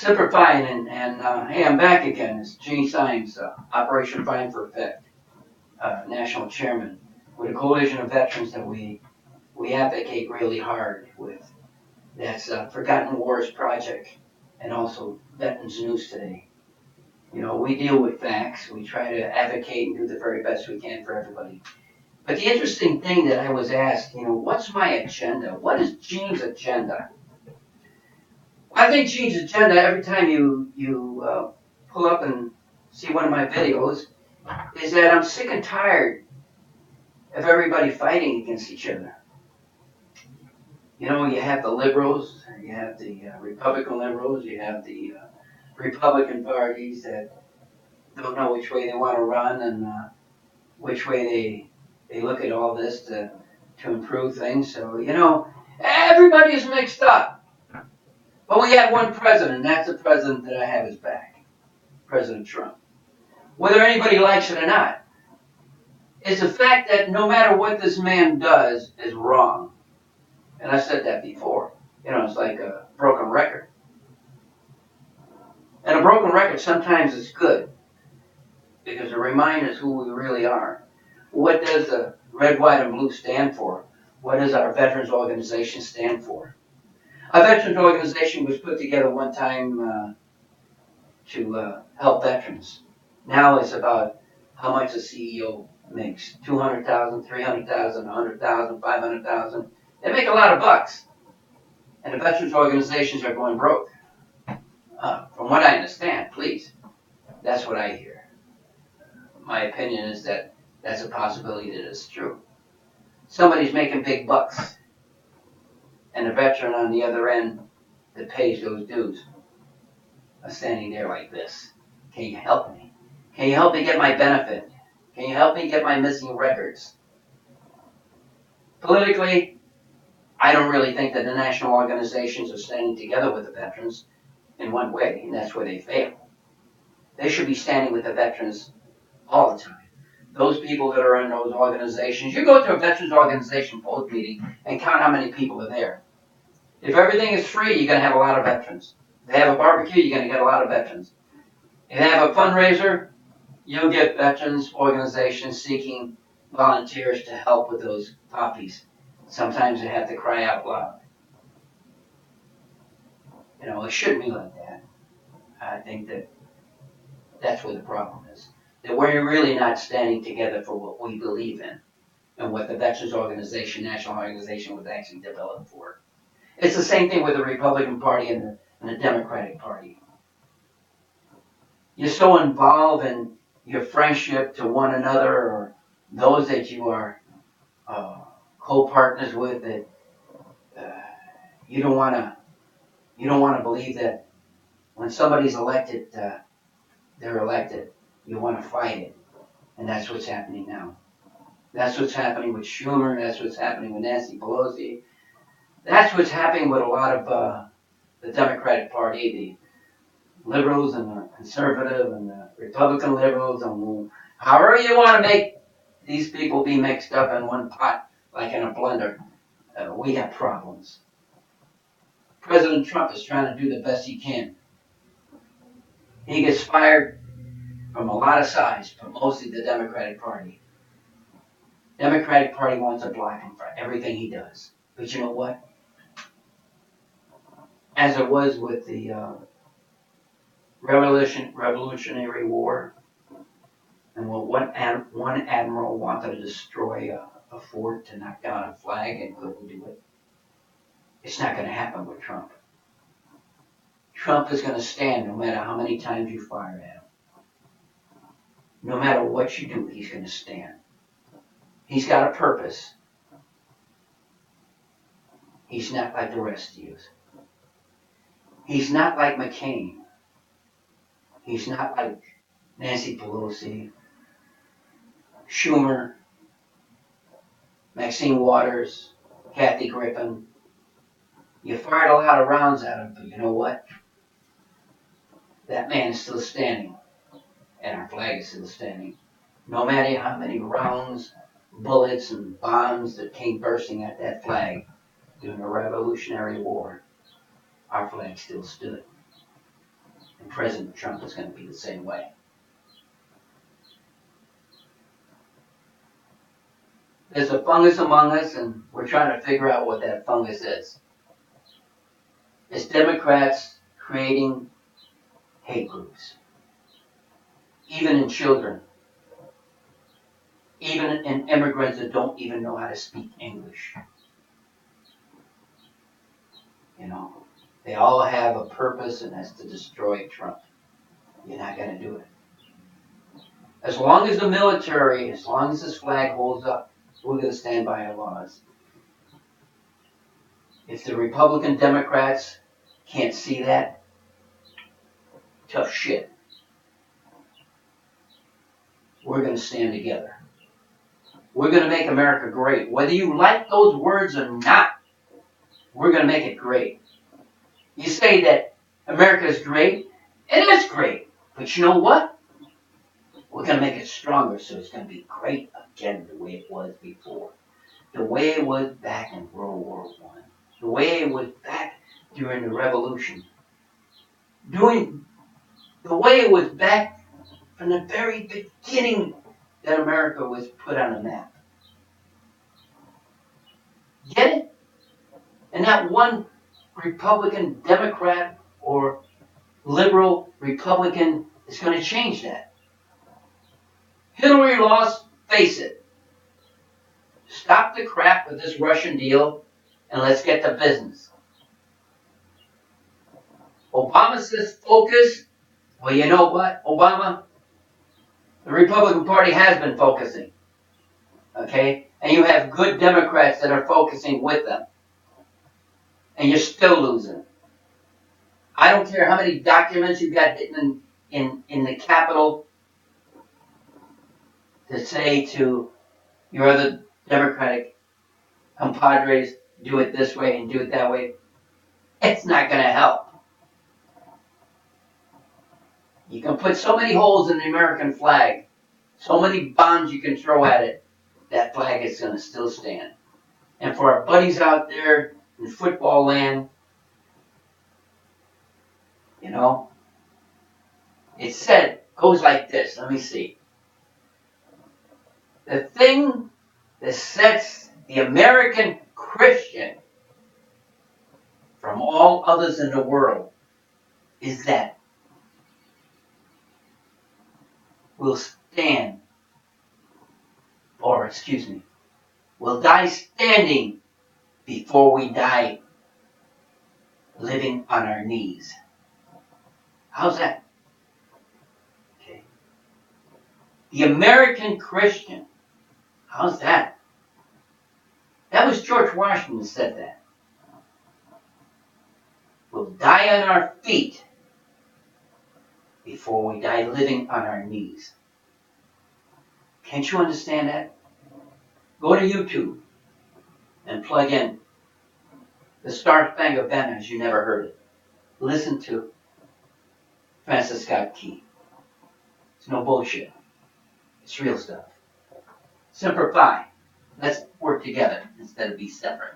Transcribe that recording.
Super fine, and hey, I'm back again. It's Gene Symes, Operation Fine for Effect, National Chairman, with a coalition of veterans that we advocate really hard with. That's Forgotten Wars Project, and also Veterans News Today. You know, we deal with facts. We try to advocate and do the very best we can for everybody. But the interesting thing that I was asked, what's my agenda? What is Gene's agenda? I think Gene's agenda, every time you pull up and see one of my videos, is that I'm sick and tired of everybody fighting against each other. You know, you have the liberals, you have the Republican liberals, you have the Republican parties that don't know which way they want to run and which way they look at all this to improve things. So, everybody is mixed up. But we have one president, and that's the president that I have his back, President Trump. Whether anybody likes it or not, it's the fact that no matter what this man does is wrong. And I said that before. It's like a broken record. And a broken record sometimes is good because it reminds us who we really are. What does the red, white, and blue stand for? What does our veterans organization stand for? A veterans organization was put together one time to help veterans. Now it's about how much a CEO makes. 200,000, 300,000, 100,000, 500,000. They make a lot of bucks. And the veterans organizations are going broke. From what I understand, please. That's what I hear. My opinion is that that's a possibility that is true. Somebody's making big bucks. And the veteran on the other end that pays those dues are standing there like this. Can you help me? Can you help me get my benefit? Can you help me get my missing records? Politically, I don't really think that the national organizations are standing together with the veterans in one way, and that's where they fail. They should be standing with the veterans all the time. Those people that are in those organizations, you go to a veterans organization post meeting and count how many people are there. If everything is free, you're going to have a lot of veterans. If they have a barbecue, you're going to get a lot of veterans. If they have a fundraiser, you'll get veterans organizations seeking volunteers to help with those poppies. Sometimes they have to cry out loud. It shouldn't be like that. I think that's where the problem is. That we're really not standing together for what we believe in and what the Veterans Organization, National Organization, was actually developed for. It's the same thing with the Republican Party and the Democratic Party. You're so involved in your friendship to one another or those that you are co-partners with that you don't want to believe that when somebody's elected, they're elected. You want to fight it, and that's what's happening now. That's what's happening with Schumer. That's what's happening with Nancy Pelosi. That's what's happening with a lot of the Democratic Party, the liberals and the conservative and the Republican liberals, and however you want to make these people be mixed up in one pot, like in a blender. We got problems. President Trump is trying to do the best he can. He gets fired from a lot of sides, but mostly the Democratic Party. Democratic Party wants to block him for everything he does. But you know what? As it was with the Revolutionary War, and one admiral wanted to destroy a fort to knock down a flag and couldn't do it. It's not going to happen with Trump. Trump is going to stand no matter how many times you fire at him. No matter what you do, he's going to stand. He's got a purpose. He's not like the rest of you. He's not like McCain. He's not like Nancy Pelosi, Schumer, Maxine Waters, Kathy Griffin. You fired a lot of rounds at him, but you know what? That man is still standing, and our flag is still standing. No matter how many rounds, bullets, and bombs that came bursting at that flag during the Revolutionary War, our flag still stood. And President Trump is going to be the same way. There's a fungus among us, and we're trying to figure out what that fungus is. It's Democrats creating hate groups, even in children, even in immigrants that don't even know how to speak English. You know, they all have a purpose, and that's to destroy Trump. You're not going to do it. As long as the military, as long as this flag holds up, we're going to stand by our laws. If the Republican Democrats can't see that, tough shit. We're going to stand together. We're going to make America great. Whether you like those words or not, we're going to make it great. You say that America is great, it is great. But you know what? We're going to make it stronger, so it's going to be great again the way it was before. The way it was back in World War I. The way it was back during the Revolution. The way it was back from the very beginning that America was put on the map. Get it? And not one Republican, Democrat, or liberal Republican is going to change that. Hillary lost, face it. Stop the crap with this Russian deal and let's get to business. Obama says focus. Well, you know what, Obama? The Republican Party has been focusing. Okay? And you have good Democrats that are focusing with them. And you're still losing. I don't care how many documents you've got hidden in the Capitol to say to your other Democratic compadres, do it this way and do it that way. It's not going to help. You can put so many holes in the American flag, so many bombs you can throw at it, that flag is going to still stand. And for our buddies out there in football land, you know, it said, goes like this. Let me see. The thing that sets the American Christian from all others in the world is that we'll die standing before we die living on our knees. How's that? Okay. The American Christian. How's that? That was George Washington who said that. We'll die on our feet before we die living on our knees. Can't you understand that? Go to YouTube and plug in the Star Spangled Banner as you never heard it. Listen to Francis Scott Key. It's no bullshit. It's real stuff. Semper Fi. Let's work together instead of be separate.